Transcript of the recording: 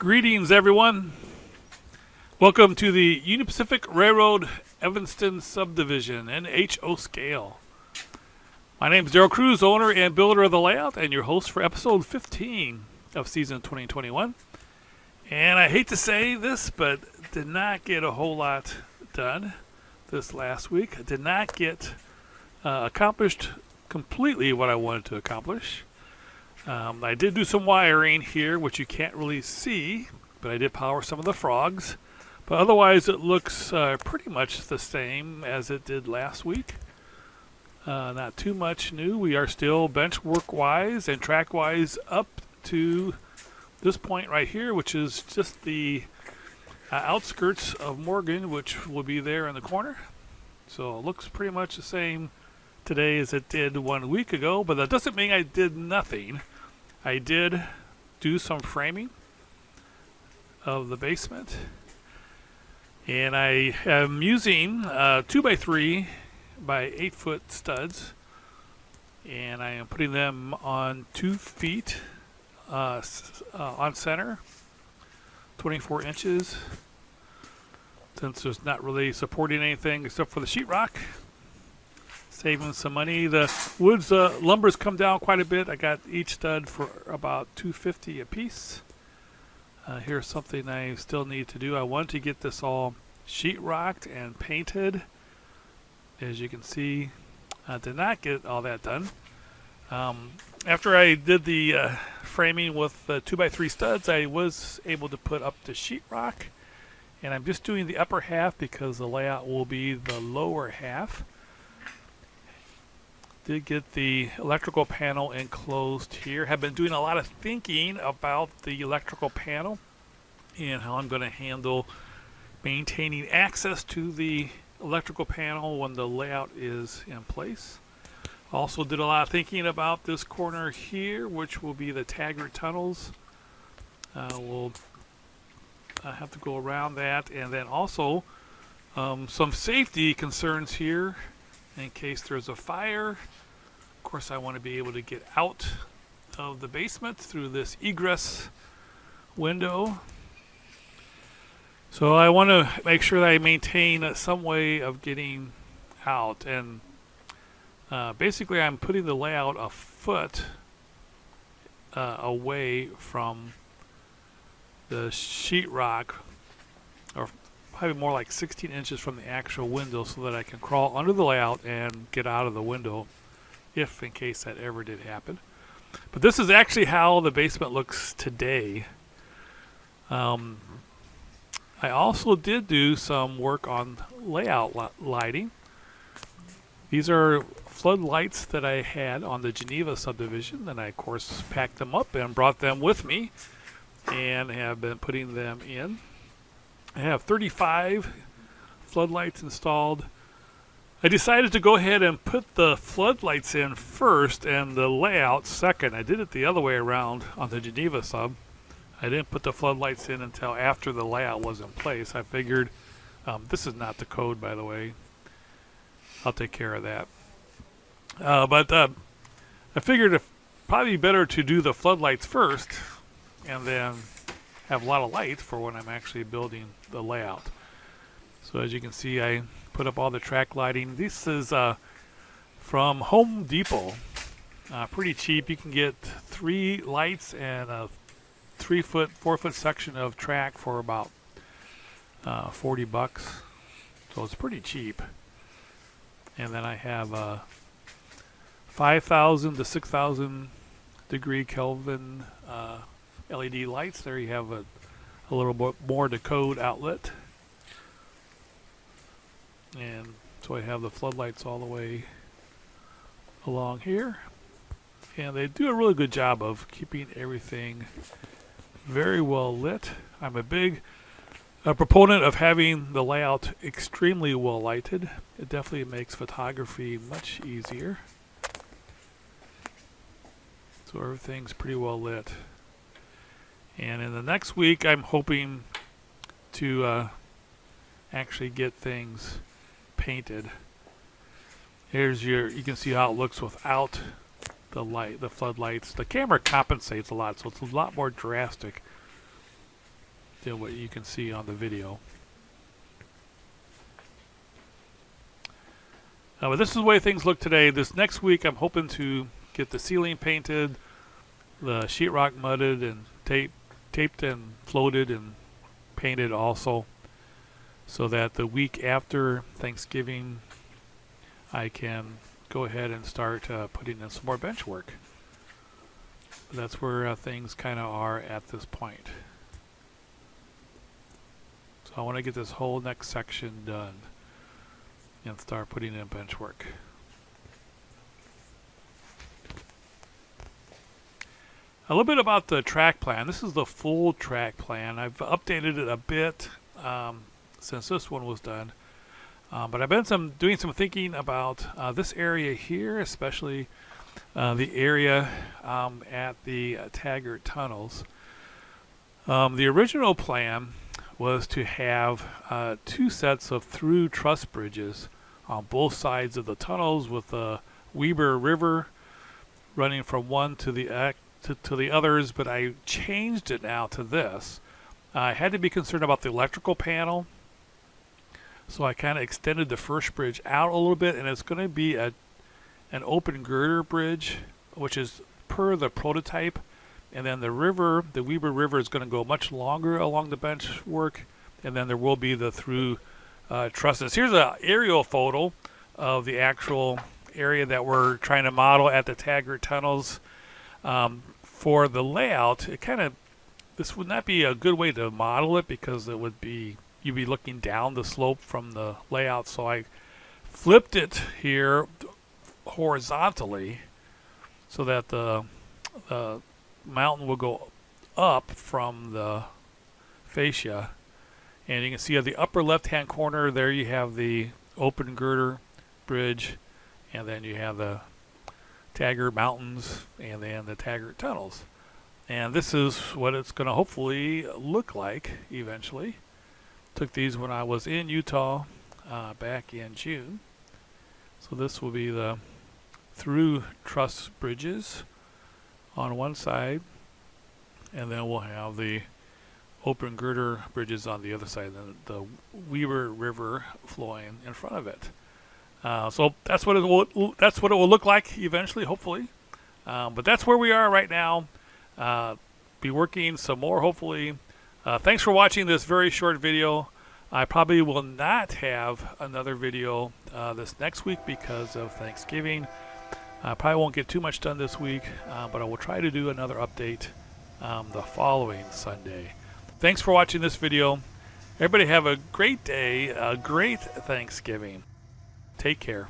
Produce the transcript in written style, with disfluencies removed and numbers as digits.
Greetings, everyone. Welcome to the Union Pacific Railroad Evanston Subdivision, NHO scale. My name is Daryl Kruse, owner and builder of the layout, and your host for episode 15 of season 2021. And I hate to say this, but did not get a whole lot done this last week. I did not get accomplished completely what I wanted to accomplish. I did do some wiring here, which you can't really see, but I did power some of the frogs. But otherwise, it looks pretty much the same as it did last week. Not too much new. We are still bench work-wise and track-wise up to this point right here, which is just the outskirts of Morgan, which will be there in the corner. So it looks pretty much the same today as it did 1 week ago, but that doesn't mean I did nothing. I did do some framing of the basement, and I am using 2x3 by 8 foot studs, and I am putting them on 2 feet on center, 24 inches, since there's not really supporting anything except for the sheetrock. Saving some money. The woods lumber's come down quite a bit. I got each stud for about $2.50 a piece. Here's something I still need to do. I want to get this all sheetrocked and painted. As you can see, I did not get all that done. After I did the framing with the 2x3 studs, I was able to put up the sheetrock, and I'm just doing the upper half because the layout will be the lower half. Did get the electrical panel enclosed here. Have been doing a lot of thinking about the electrical panel and how I'm going to handle maintaining access to the electrical panel when the layout is in place. Also did a lot of thinking about this corner here, which will be the Taggart Tunnels. We'll have to go around that, and then also some safety concerns here in case there's a fire. Of course, I want to be able to get out of the basement through this egress window. So I want to make sure that I maintain some way of getting out. And basically, I'm putting the layout a foot away from the sheetrock, or probably more like 16 inches from the actual window, so that I can crawl under the layout and get out of the window if in case that ever did happen. But this is actually how the basement looks today. I also did do some work on layout lighting. These are floodlights that I had on the Geneva subdivision, and I of course packed them up and brought them with me and have been putting them in. I have 35 floodlights installed. I decided to go ahead and put the floodlights in first and the layout second. I did it the other way around on the Geneva sub. I didn't put the floodlights in until after the layout was in place. I figured, this is not the code, by the way. I'll take care of that. But I figured it probably better to do the floodlights first and then have a lot of light for when I'm actually building the layout. So as you can see, I put up all the track lighting. This is from Home Depot. Pretty cheap. You can get 3 lights and a 3-foot, 4-foot section of track for about $40. So it's pretty cheap. And then I have 5,000 to 6,000 degree Kelvin LED lights. There you have a little bit more decode outlet. And so I have the floodlights all the way along here. And they do a really good job of keeping everything very well lit. I'm a big proponent of having the layout extremely well lighted. It definitely makes photography much easier. So everything's pretty well lit. And in the next week, I'm hoping to actually get things painted. Here's you can see how it looks without the floodlights. The camera compensates a lot, so it's a lot more drastic. than what you can see on the video. But this is the way things look today. This next week I'm hoping to get the ceiling painted, the sheetrock mudded and taped and floated and painted also, so that the week after Thanksgiving I can go ahead and start putting in some more bench work. That's where things kind of are at this point. So I want to get this whole next section done and start putting in bench work. A little bit about the track plan. This is the full track plan. I've updated it a bit since this one was done. But I've been doing some thinking about this area here, especially the area at the Taggart Tunnels. The original plan was to have 2 sets of through truss bridges on both sides of the tunnels, with the Weber River running from one to the others, but I changed it now to this. I had to be concerned about the electrical panel, so I kind of extended the first bridge out a little bit, and it's going to be an open girder bridge, which is per the prototype. And then the Weber River, is going to go much longer along the bench work, and then there will be the through trusses. Here's an aerial photo of the actual area that we're trying to model at the Taggart Tunnels. For the layout, this would not be a good way to model it, because it would be, you'd be looking down the slope from the layout. So I flipped it here horizontally so that the mountain will go up from the fascia. And you can see at the upper left hand corner there, you have the open girder bridge, and then you have the Taggart Mountains, and then the Taggart Tunnels. And this is what it's going to hopefully look like eventually. Took these when I was in Utah back in June. So this will be the through truss bridges on one side, and then we'll have the open girder bridges on the other side, and the Weber River flowing in front of it. So that's what it will look like eventually, hopefully. But that's where we are right now. Be working some more, hopefully. Thanks for watching this very short video. I probably will not have another video this next week because of Thanksgiving. I probably won't get too much done this week, but I will try to do another update the following Sunday. Thanks for watching this video. Everybody have a great day, a great Thanksgiving. Take care.